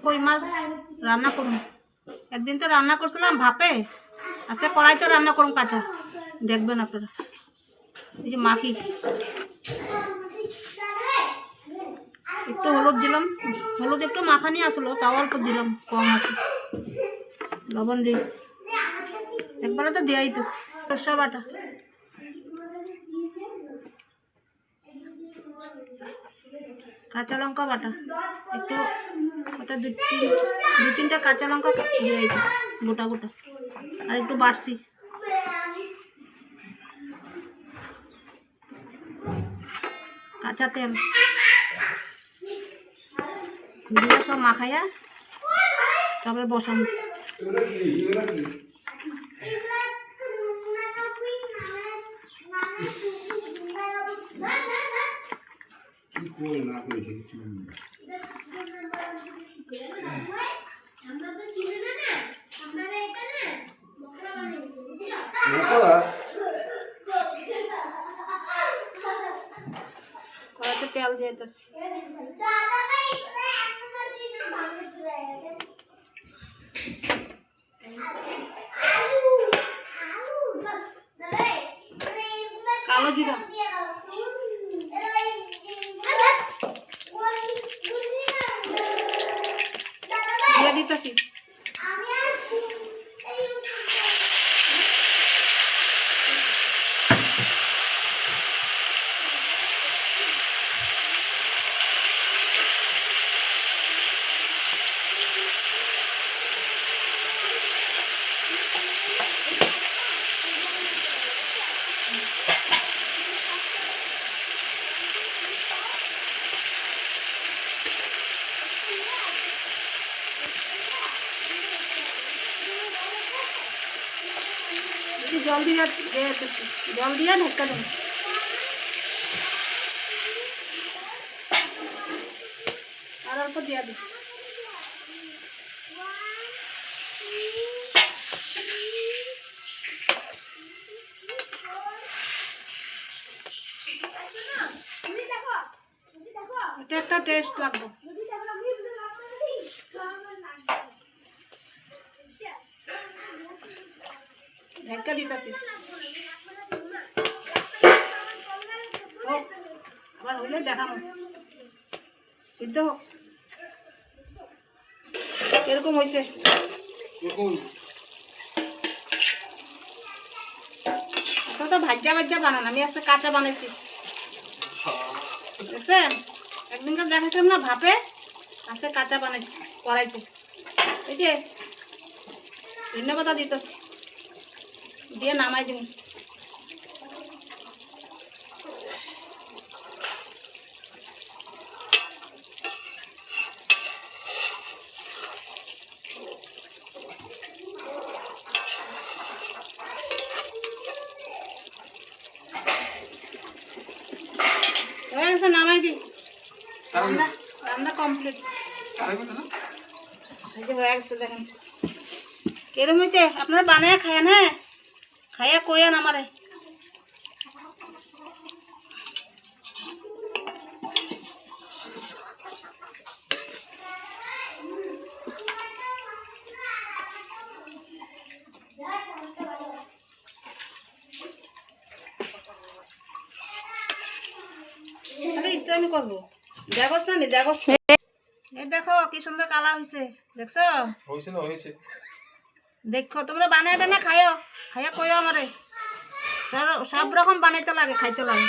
কই মাছ রান্না করুন। একদিন তো রান্না করছিলাম ভাপে, আজকে কড়াইতে রান্না করুন কাঁচা, দেখবেন আপনারা। এই যে মাখি, একটু হলুদ দিলাম, হলুদ একটু মাখানি আসলো, তাও অল্প দিলাম, কম আছে। লবণ দিই, একবারে তো দেওয়াই তো। সরষা বাটা, কাঁচা লঙ্কা বাটা, একটু ওটা দু তিনটা কাঁচা লঙ্কা দিয়ে গোটা গোটা, আর একটু বাড়ছি। কাঁচা তেল দিয়ে সব মাখাইয়া তারপরে বসানো। কড়াইতে তেল দিয়ে দিচ্ছি। কালো জিরা দিয়ে দিতেছি। জল দিয়ে জল দিয়ে ঢাকা দেব। আর অল্প দিয়ে দিই। এটা একটা টেস্ট লাগবে। ঢাকা দিতেছি। আবার হইলে দেখাবো, সিদ্ধ হোক। এরকম হয়েছে, তো ভাজ্যা ভাজ্যা বানান, আমি আজকে কাঁচা বানাইছি। দেখছেন, একদিনকার দেখাচ্ছিলাম না ভাপে, আজকে কাঁচা বানাইছি কড়াইতে। এই যে ধন্যবাদ দিতেছি, দিয়ে নামাই দিন। হয়ে গেছে, নামাই দিন। রান্না রান্না কমপ্লিট হয়ে গেছে। দেখেন কিরম হয়েছে, আপনারা বানায় খায়েন। হ্যাঁ, খাইয়া কইয়েন আমারে। ইতো আমি করবো, দেখোস না, দেখোস। এই দেখো কি সুন্দর কালার হয়েছে, দেখছো? দেখো তোমরা বানাইবে না, খাইও, খাইয়া কইও আমারে। সব রকম বানাইতে লাগে, খাইতে লাগে।